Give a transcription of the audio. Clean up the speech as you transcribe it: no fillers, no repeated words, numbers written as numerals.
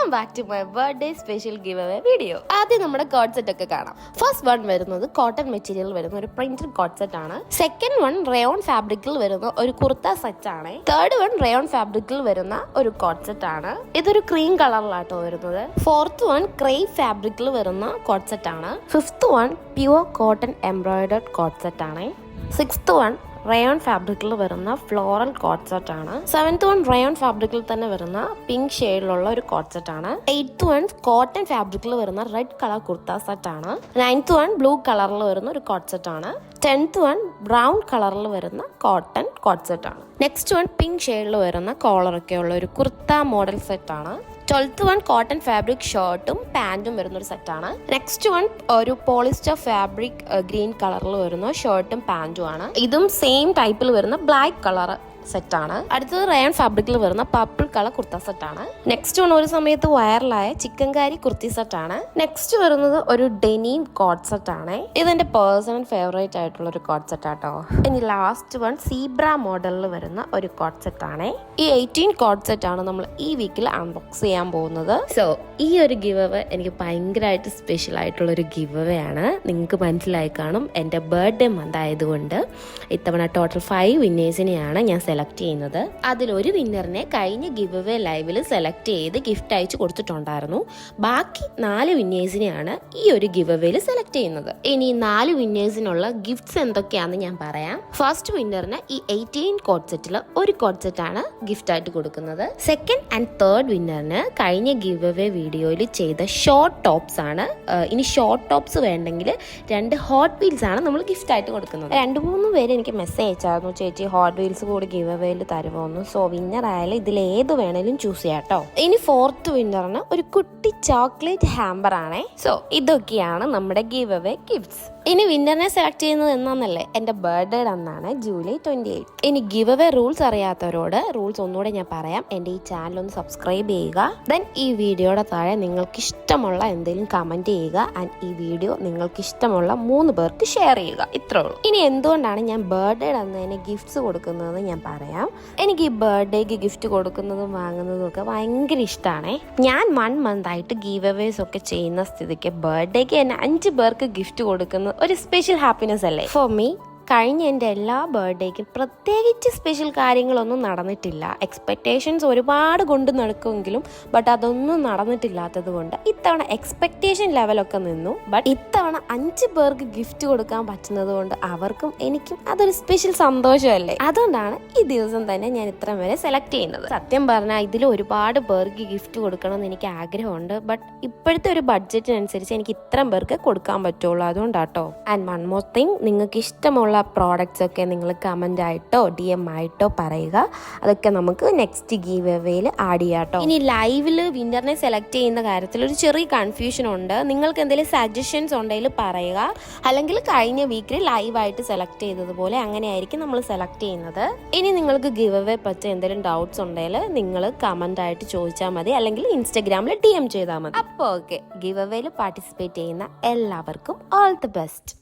Welcome back to my birthday special giveaway video. ആദ്യം നമ്മുടെ coord set ഒക്കെ കാണാം. ഫസ്റ്റ് വൺ വരുന്നത് കോട്ടൺ മെറ്റീരിയൽ വരുന്ന ഒരു പ്രിന്റഡ് കോഡ് സെറ്റ് ആണ്. സെക്കൻഡ് വൺ റയോൺ ഫാബ്രിക്കിൽ വരുന്ന ഒരു കുർത്ത സെറ്റ് ആണ്. തേർഡ് വൺ റയോൺ ഫാബ്രിക്കിൽ വരുന്ന ഒരു കോഡ് സെറ്റ് ആണ്. ഇതൊരു ക്രീം കളറിലാട്ടോ വരുന്നത്. ഫോർത്ത് വൺ ക്രേപ്പ് ഫാബ്രിക്കിൽ വരുന്ന കോഡ് സെറ്റ് ആണ്. Fifth one pure cotton embroidered coord set ആണ്. സിക്സ്ത് വൺ റയോൺ ഫാബ്രിക്കിൽ വരുന്ന ഫ്ലോറൽ കോഡ് സെറ്റ് ആണ്. സെവൻത്ത് വൺ റയോൺ ഫാബ്രിക്കിൽ തന്നെ വരുന്ന പിങ്ക് ഷെയ്ഡിലുള്ള ഒരു കോഡ് സെറ്റ് ആണ്. എയ്ത്ത് വൺ കോട്ടൺ ഫാബ്രിക്കിൽ വരുന്ന റെഡ് കളർ കുർത്ത സെറ്റ് ആണ്. നയൻത്ത് വൺ ബ്ലൂ കളറിൽ വരുന്ന ഒരു കോഡ് സെറ്റ് ആണ്. ടെൻത്ത് വൺ ബ്രൗൺ കളറിൽ വരുന്ന കോട്ടൺ കോഡ് സെറ്റ് ആണ്. നെക്സ്റ്റ് വൺ പിങ്ക് ഷെയ്ഡിൽ വരുന്ന കോളറൊക്കെ ഉള്ള ഒരു കുർത്ത മോഡൽ സെറ്റ് ആണ്. 12th വൺ കോട്ടൺ ഫാബ്രിക് ഷർട്ടും പാൻറ്റും വരുന്ന ഒരു സെറ്റാണ്. നെക്സ്റ്റ് വൺ ഒരു പോളിസ്റ്റർ ഫാബ്രിക് ഗ്രീൻ കളറിൽ വരുന്ന ഷർട്ടും പാൻറ്റും ആണ്. ഇതും സെയിം ടൈപ്പിൽ വരുന്ന ബ്ലാക്ക് കളർ സെറ്റാണ്. അടുത്തത് റയോൺ ഫാബ്രിക്കിൽ വരുന്ന പർപ്പിൾ കളർ കുർത്ത സെറ്റാണ്. നെക്സ്റ്റ് വൺ ഒരു സമയത്ത് വൈറലായ ചിക്കൻകാരി കുർത്തി സെറ്റാണ്. നെക്സ്റ്റ് വരുന്നത് ഒരു ഡെനിം കോഡ് സെറ്റ് ആണ്. ഇതെന്റെ പേഴ്സണൽ ഫേവറേറ്റ് ആയിട്ടുള്ള ഒരു കോഡ് സെറ്റ് ആട്ടോ. ഇനി ലാസ്റ്റ് വൺ സീബ്ര മോഡലിൽ വരുന്ന ഒരു കോഡ് സെറ്റ് ആണ്. ഈ 18 കോഡ് സെറ്റ് ആണ് നമ്മൾ ഈ വീക്കിൽ അൺബോക്സ് ചെയ്യാൻ പോകുന്നത്. സോ ഈ ഒരു ഗിവ് അവേ എനിക്ക് ഭയങ്കരമായിട്ട് സ്പെഷ്യൽ ആയിട്ടുള്ള ഒരു ഗിവ് അവേ ആണ്. നിങ്ങൾക്ക് മനസ്സിലായി കാണും, എൻ്റെ ബർത്ത്ഡേ മന്ത് ആയതുകൊണ്ട് ഇത്തവണ ടോട്ടൽ 5 വിന്നേഴ്സിനെയാണ് ഞാൻ സെലക്ട് ചെയ്യുന്നത്. അതിലൊരു വിന്നറിനെ കഴിഞ്ഞ ഗിവ് അവേ ലൈവിൽ സെലക്ട് ചെയ്ത് ഗിഫ്റ്റ് അയച്ചു കൊടുത്തിട്ടുണ്ടായിരുന്നു. ബാക്കി 4 വിന്നേഴ്സിനെയാണ് ഈ ഒരു ഗിവ് അവേയിൽ സെലക്ട് ചെയ്യുന്നത്. ഇനി 4 വിന്നേഴ്സിനുള്ള ഗിഫ്റ്റ്സ് എന്തൊക്കെയാണെന്ന് ഞാൻ പറയാം. ഫസ്റ്റ് വിന്നറിന് ഈ 18 കോഡ് സെറ്റിൽ ഒരു കോഡ് സെറ്റ് ആണ് ഗിഫ്റ്റ് ആയിട്ട് കൊടുക്കുന്നത്. സെക്കൻഡ് ആൻഡ് തേർഡ് വിന്നറിന് കഴിഞ്ഞ ഗിവ് അവേ വീഡിയോയിൽ ചെയ്ത ഷോർട്ട് ടോപ്സ് ആണ്. ഇനി ഷോർട്ട് ടോപ്സ് വേണ്ടെങ്കിൽ 2 ഹോട്ട് വീൽസ് ആണ് നമ്മൾ ഗിഫ്റ്റ് ആയിട്ട് കൊടുക്കുന്നത്. 2-3 പേര് എനിക്ക് മെസ്സേജ് അയച്ചായിരുന്നു, ചേച്ചി ഹോട്ട് വീൽസ് കൂടി ഗിവ് അവേയിൽ തരുമോന്ന്. സോ വിന്നർ ആയാലും ഇതിൽ ഏത് വേണേലും ചൂസ് ചെയ്യാം കേട്ടോ. ഇനി ഫോർത്ത് വിന്നറിന് ഒരു കുട്ടി ചോക്ലേറ്റ് ഹാമ്പർ ആണേ. സോ ഇതൊക്കെയാണ് നമ്മുടെ ഗിവ് അവേ ഗിഫ്റ്റ്സ്. ഇനി വിന്നറിനെ സെലക്ട് ചെയ്യുന്നത് എന്നാന്നല്ലേ, എൻ്റെ ബർത്ത്ഡേ അന്നാണ്, ജൂലൈ 28. ഇനി ഗിവ് അവേ റൂൾസ് അറിയാത്തവരോട് റൂൾസ് ഒന്നുകൂടെ ഞാൻ പറയാം. എൻ്റെ ഈ ചാനൽ ഒന്ന് സബ്സ്ക്രൈബ് ചെയ്യുക. ദെൻ ഈ വീഡിയോയുടെ താഴെ നിങ്ങൾക്ക് ഇഷ്ടമുള്ള എന്തെങ്കിലും കമൻറ്റ് ചെയ്യുക. ആൻഡ് ഈ വീഡിയോ നിങ്ങൾക്ക് ഇഷ്ടമുള്ള 3 പേർക്ക് ഷെയർ ചെയ്യുക. ഇത്രേ ഉള്ളൂ. ഇനി എന്തുകൊണ്ടാണ് ഞാൻ ബർത്ത്ഡേ അന്ന് ഗിഫ്റ്റ്സ് കൊടുക്കുന്നതെന്ന് ഞാൻ പറയാം. എനിക്ക് ഈ ബർത്ത്ഡേക്ക് ഗിഫ്റ്റ് കൊടുക്കുന്നതും വാങ്ങുന്നതും ഒക്കെ ഭയങ്കര ഇഷ്ടമാണേ. ഞാൻ 1 മന്ത് ആയിട്ട് ഗീവ് അവേസ് ഒക്കെ ചെയ്യുന്ന സ്ഥിതിക്ക് ബർത്ത്ഡേക്ക് തന്നെ 5 പേർക്ക് ഗിഫ്റ്റ് കൊടുക്കുന്നത് ഒരു സ്പെഷ്യൽ ഹാപ്പിനെസ് അല്ലേ ഫോർ മീ. കഴിഞ്ഞ എൻ്റെ എല്ലാ ബർത്ത്ഡേക്കും പ്രത്യേകിച്ച് സ്പെഷ്യൽ കാര്യങ്ങളൊന്നും നടന്നിട്ടില്ല. എക്സ്പെക്റ്റേഷൻസ് ഒരുപാട് കൊണ്ട് നടക്കുമെങ്കിലും ബട്ട് അതൊന്നും നടന്നിട്ടില്ലാത്തത് കൊണ്ട് ഇത്തവണ എക്സ്പെക്റ്റേഷൻ ലെവലൊക്കെ നിന്നു. ബട്ട് ഇത്തവണ 5 പേർക്ക് ഗിഫ്റ്റ് കൊടുക്കാൻ പറ്റുന്നത് കൊണ്ട് അവർക്കും എനിക്കും അതൊരു സ്പെഷ്യൽ സന്തോഷമല്ലേ. അതുകൊണ്ടാണ് ഈ ദിവസം തന്നെ ഞാൻ ഇത്രയും വരെ സെലക്ട് ചെയ്യുന്നത്. സത്യം പറഞ്ഞാൽ ഇതിൽ ഒരുപാട് പേർക്ക് ഗിഫ്റ്റ് കൊടുക്കണം എന്ന് എനിക്ക് ആഗ്രഹമുണ്ട്. ബട്ട് ഇപ്പോഴത്തെ ഒരു ബഡ്ജറ്റിനനുസരിച്ച് എനിക്ക് ഇത്രയും പേർക്ക് കൊടുക്കാൻ പറ്റുള്ളൂ. അതുകൊണ്ടാട്ടോ. ആൻഡ് വൺ മോർ തിങ്, നിങ്ങൾക്ക് ഇഷ്ടമുള്ള പ്രോഡക്റ്റ്സ് ഒക്കെ നിങ്ങൾ കമന്റ് ആയിട്ടോ DM ആയിട്ടോ പറയുക. അതൊക്കെ നമുക്ക് നെക്സ്റ്റ് ഗീവ് അവേയിൽ ആഡ് ചെയ്യാട്ടോ. ഇനി ലൈവില് വിന്നറിനെ സെലക്ട് ചെയ്യുന്ന കാര്യത്തിൽ ഒരു ചെറിയ കൺഫ്യൂഷൻ ഉണ്ട്. നിങ്ങൾക്ക് എന്തെങ്കിലും സജഷൻസ് ഉണ്ടെങ്കിൽ പറയുക. അല്ലെങ്കിൽ കഴിഞ്ഞ വീക്കിൽ ലൈവായിട്ട് സെലക്ട് ചെയ്തതുപോലെ അങ്ങനെയായിരിക്കും നമ്മൾ സെലക്ട് ചെയ്യുന്നത്. ഇനി നിങ്ങൾക്ക് ഗീവ് അവേ പറ്റി എന്തെങ്കിലും ഡൗട്ട്സ് ഉണ്ടെങ്കിൽ നിങ്ങൾ കമന്റ് ആയിട്ട് ചോദിച്ചാൽ മതി, അല്ലെങ്കിൽ ഇൻസ്റ്റഗ്രാമിൽ DM ചെയ്താൽ മതി. അപ്പോൾ ഓക്കെ, ഗീവ് അവേയിൽ പാർട്ടിസിപ്പേറ്റ് ചെയ്യുന്ന എല്ലാവർക്കും ഓൾ ദി ബെസ്റ്റ്.